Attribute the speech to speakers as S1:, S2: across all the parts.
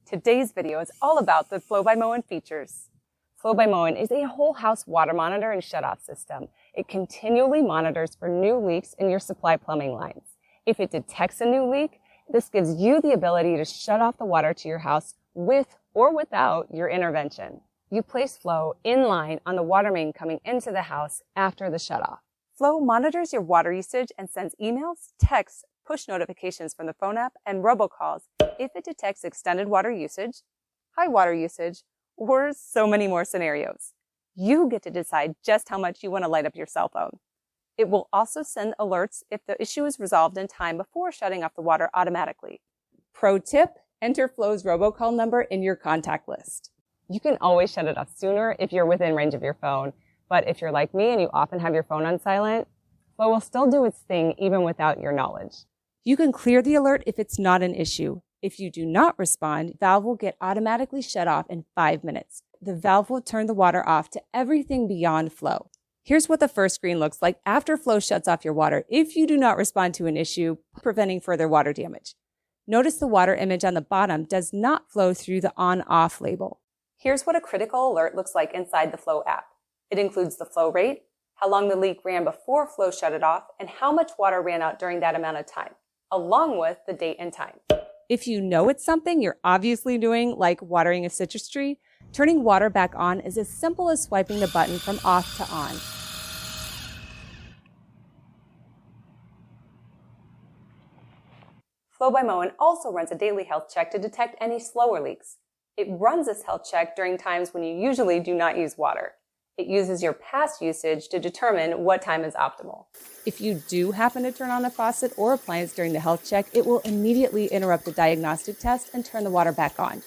S1: Today's video is all about the Flow by Moen features. Flow by Moen is a whole house water monitor and shutoff system. It continually monitors for new leaks in your supply plumbing lines. If it detects a new leak, this gives you the ability to shut off the water to your house with or without your intervention. You place Flow in line on the water main coming into the house after the shutoff. Flow monitors your water usage and sends emails, texts, push notifications from the phone app, and robocalls if it detects extended water usage, high water usage, or so many more scenarios. You get to decide just how much you want to light up your cell phone. It will also send alerts if the issue is resolved in time before shutting off the water automatically. Pro tip, enter Flow's robocall number in your contact list. You can always shut it off sooner if you're within range of your phone, but if you're like me and you often have your phone on silent, Flow will still do its thing even without your knowledge. You can clear the alert if it's not an issue. If you do not respond, the valve will get automatically shut off in 5 minutes. The valve will turn the water off to everything beyond Flow. Here's what the first screen looks like after Flow shuts off your water if you do not respond to an issue, preventing further water damage. Notice the water image on the bottom does not flow through the on-off label. Here's what a critical alert looks like inside the Flow app. It includes the flow rate, how long the leak ran before Flow shut it off, and how much water ran out during that amount of time, along with the date and time. If you know it's something you're obviously doing, like watering a citrus tree, turning water back on is as simple as swiping the button from off to on. Flow by Moen also runs a daily health check to detect any slower leaks. It runs this health check during times when you usually do not use water. It uses your past usage to determine what time is optimal. If you do happen to turn on a faucet or appliance during the health check, it will immediately interrupt the diagnostic test and turn the water back on.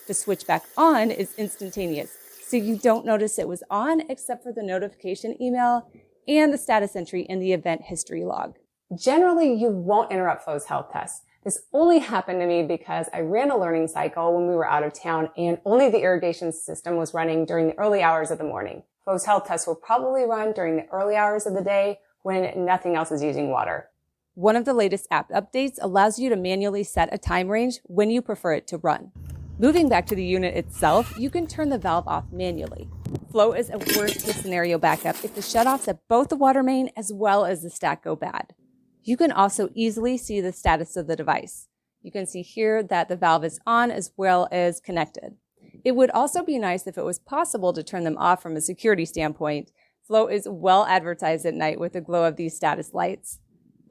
S1: The switch back on is instantaneous, so you don't notice it was on except for the notification email and the status entry in the event history log. Generally, you won't interrupt Flow's health tests. This only happened to me because I ran a learning cycle when we were out of town and only the irrigation system was running during the early hours of the morning. Flow's health tests will probably run during the early hours of the day when nothing else is using water. One of the latest app updates allows you to manually set a time range when you prefer it to run. Moving back to the unit itself, you can turn the valve off manually. Flow is a worst-case scenario backup if the shutoffs at both the water main as well as the stack go bad. You can also easily see the status of the device. You can see here that the valve is on as well as connected. It would also be nice if it was possible to turn them off from a security standpoint. Flow is well advertised at night with the glow of these status lights.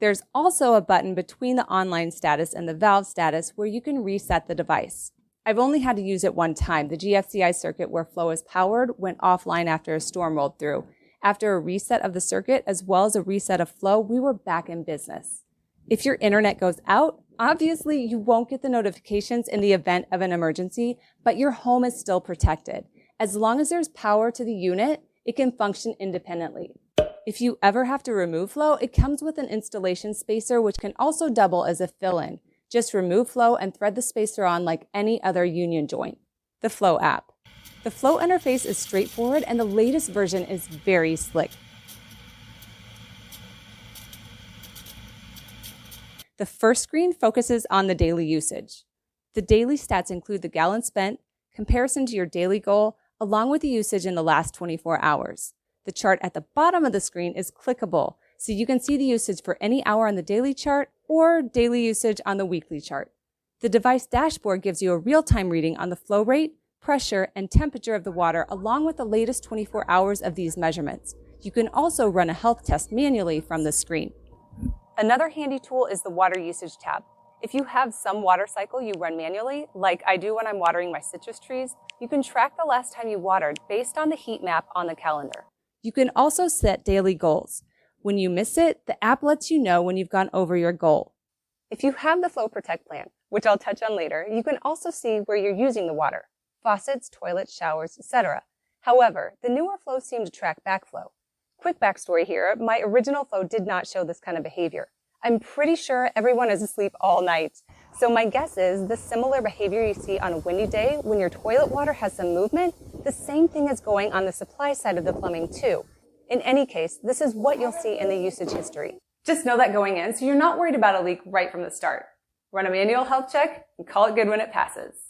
S1: There's also a button between the online status and the valve status where you can reset the device. I've only had to use it one time. The GFCI circuit where Flow is powered went offline after a storm rolled through. After a reset of the circuit as well as a reset of Flow, we were back in business. If your internet goes out, obviously you won't get the notifications in the event of an emergency, but your home is still protected. As long as there's power to the unit, it can function independently. If you ever have to remove Flow, it comes with an installation spacer which can also double as a fill-in. Just remove Flow and thread the spacer on like any other union joint. The Flow app. The Flow interface is straightforward and the latest version is very slick. The first screen focuses on the daily usage. The daily stats include the gallons spent, comparison to your daily goal, along with the usage in the last 24 hours. The chart at the bottom of the screen is clickable, so you can see the usage for any hour on the daily chart or daily usage on the weekly chart. The device dashboard gives you a real-time reading on the flow rate, pressure, and temperature of the water, along with the latest 24 hours of these measurements. You can also run a health test manually from the screen. Another handy tool is the water usage tab. If you have some water cycle you run manually, like I do when I'm watering my citrus trees, you can track the last time you watered based on the heat map on the calendar. You can also set daily goals. When you miss it, the app lets you know when you've gone over your goal. If you have the Flow Protect plan, which I'll touch on later, you can also see where you're using the water: faucets, toilets, showers, etc. However, the newer flows seem to track backflow. Quick backstory here, my original Flow did not show this kind of behavior. I'm pretty sure everyone is asleep all night. So my guess is the similar behavior you see on a windy day when your toilet water has some movement, the same thing is going on the supply side of the plumbing too. In any case, this is what you'll see in the usage history. Just know that going in so you're not worried about a leak right from the start. Run a manual health check and call it good when it passes.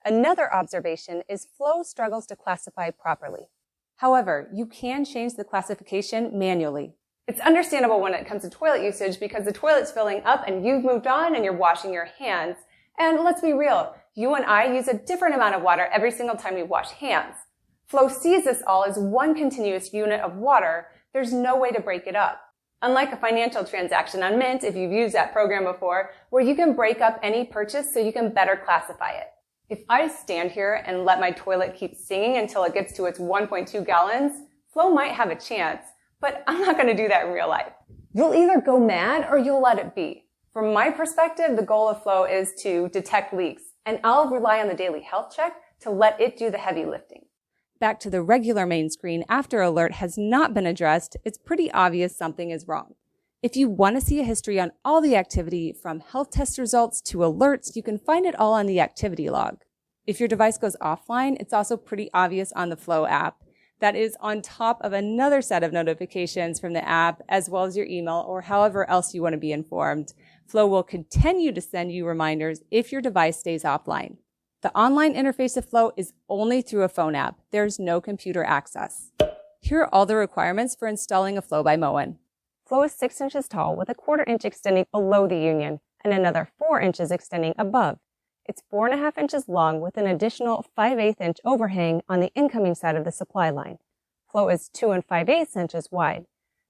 S1: Another observation is Flow struggles to classify properly. However, you can change the classification manually. It's understandable when it comes to toilet usage because the toilet's filling up and you've moved on and you're washing your hands. And let's be real, you and I use a different amount of water every single time we wash hands. Flow sees this all as one continuous unit of water. There's no way to break it up. Unlike a financial transaction on Mint, if you've used that program before, where you can break up any purchase so you can better classify it. If I stand here and let my toilet keep singing until it gets to its 1.2 gallons, Flow might have a chance, but I'm not going to do that in real life. You'll either go mad or you'll let it be. From my perspective, the goal of Flow is to detect leaks, and I'll rely on the daily health check to let it do the heavy lifting. Back to the regular main screen, after alert has not been addressed, it's pretty obvious something is wrong. If you want to see a history on all the activity, from health test results to alerts, you can find it all on the activity log. If your device goes offline, it's also pretty obvious on the Flow app. That is on top of another set of notifications from the app, as well as your email or however else you want to be informed. Flow will continue to send you reminders if your device stays offline. The online interface of Flow is only through a phone app. There's no computer access. Here are all the requirements for installing a Flow by Moen. Flow is 6 inches tall with a 1/4 inch extending below the union and another 4 inches extending above. It's 4.5 inches long with an additional 5/8 inch overhang on the incoming side of the supply line. Flow is 2 5/8 inches wide.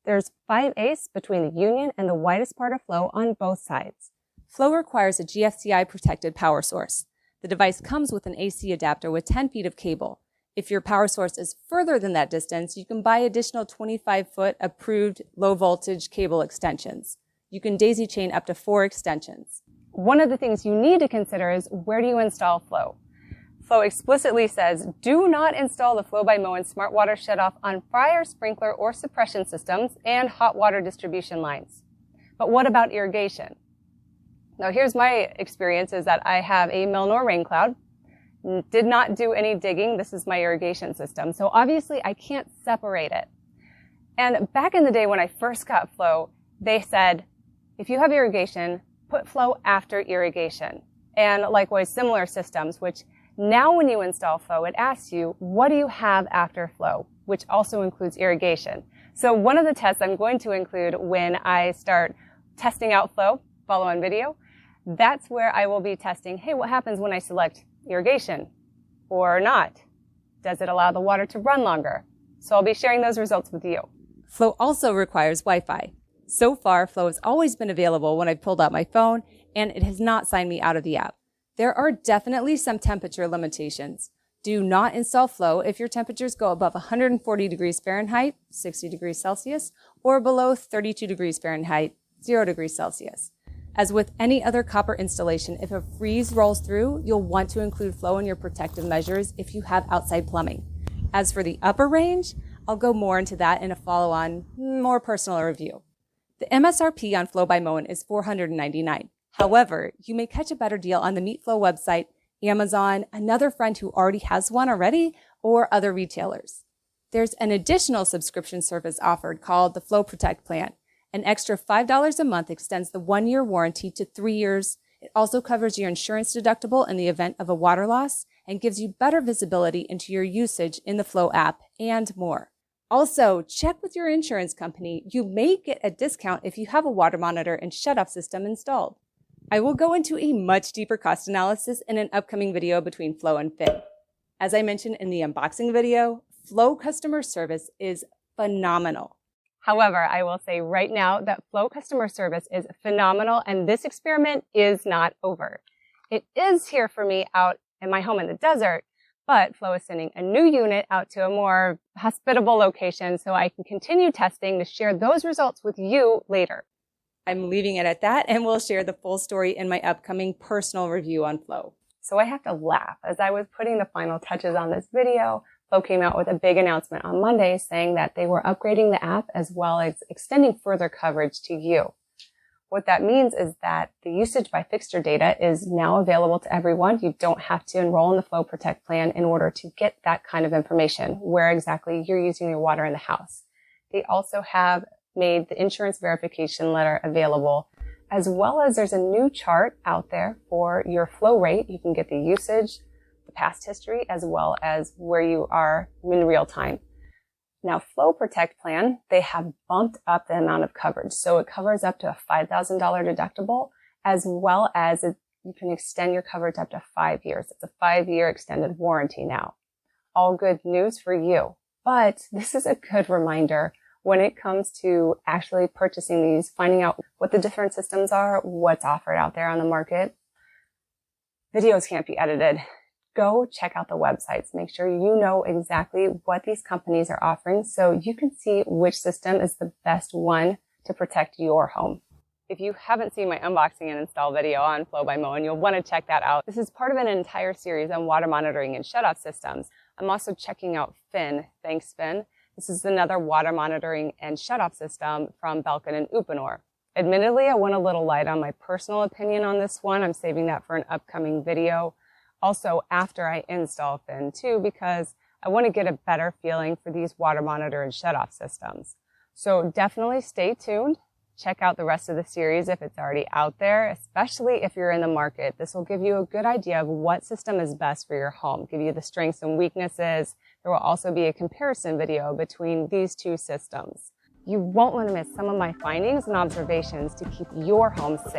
S1: There's 5/8 between the union and the widest part of Flow on both sides. Flow requires a GFCI protected power source. The device comes with an AC adapter with 10 feet of cable. If your power source is further than that distance, you can buy additional 25-foot approved low-voltage cable extensions. You can daisy chain up to 4 extensions. One of the things you need to consider is where do you install Flow? Flow explicitly says, do not install the Flow by Moen Smart Water Shutoff on fire, sprinkler, or suppression systems and hot water distribution lines. But what about irrigation? Now, here's my experience is that I have a Melnor rain cloud, did not do any digging. This is my irrigation system. So obviously I can't separate it. And back in the day when I first got Flow, they said, if you have irrigation, put Flow after irrigation. And likewise, similar systems, which now when you install Flow, it asks you, what do you have after Flow, which also includes irrigation. So one of the tests I'm going to include when I start testing out Flow, follow on video, that's where I will be testing, hey, what happens when I select irrigation or not? Does it allow the water to run longer? So I'll be sharing those results with you. Flow also requires Wi-Fi. So far, Flow has always been available when I've pulled out my phone, and it has not signed me out of the app. There are definitely some temperature limitations. Do not install Flow if your temperatures go above 140 degrees Fahrenheit, 60 degrees Celsius, or below 32 degrees Fahrenheit, 0 degrees Celsius. As with any other copper installation, if a freeze rolls through, you'll want to include Flow in your protective measures if you have outside plumbing. As for the upper range, I'll go more into that in a follow-on, more personal review. The MSRP on Flow by Moen is $499. However, you may catch a better deal on the MeetFlow website, Amazon, another friend who already has one already, or other retailers. There's an additional subscription service offered called the Flow Protect Plan. An extra $5 a month extends the 1-year warranty to 3 years. It also covers your insurance deductible in the event of a water loss and gives you better visibility into your usage in the Flow app and more. Also, check with your insurance company. You may get a discount if you have a water monitor and shutoff system installed. I will go into a much deeper cost analysis in an upcoming video between Flow and Finn. As I mentioned in the unboxing video, Flow customer service is phenomenal. However, I will say right now that Flow customer service is phenomenal, and this experiment is not over. It is here for me out in my home in the desert, but Flow is sending a new unit out to a more hospitable location so I can continue testing to share those results with you later. I'm leaving it at that, and we'll share the full story in my upcoming personal review on Flow. So I have to laugh. As I was putting the final touches on this video, Flow came out with a big announcement on Monday saying that they were upgrading the app as well as extending further coverage to you. What that means is that the usage by fixture data is now available to everyone. You don't have to enroll in the Flow Protect plan in order to get that kind of information, where exactly you're using your water in the house. They also have made the insurance verification letter available, as well as there's a new chart out there for your flow rate. You can get the usage, the past history as well as where you are in real time. Now, Flow Protect plan, they have bumped up the amount of coverage. So it covers up to a $5,000 deductible, as well as you can extend your coverage up to 5 years. It's a 5-year extended warranty now. All good news for you. But this is a good reminder when it comes to actually purchasing these, finding out what the different systems are, what's offered out there on the market. Videos can't be edited. Go check out the websites. Make sure you know exactly what these companies are offering so you can see which system is the best one to protect your home. If you haven't seen my unboxing and install video on Flow by Moen, you'll want to check that out. This is part of an entire series on water monitoring and shutoff systems. I'm also checking out Phyn. Thanks, Phyn. This is another water monitoring and shutoff system from Belkin and Uponor. Admittedly, I went a little light on my personal opinion on this one. I'm saving that for an upcoming video. Also, after I install Phyn too, because I want to get a better feeling for these water monitor and shutoff systems. So definitely stay tuned. Check out the rest of the series if it's already out there, especially if you're in the market. This will give you a good idea of what system is best for your home, give you the strengths and weaknesses. There will also be a comparison video between these two systems. You won't want to miss some of my findings and observations to keep your home safe.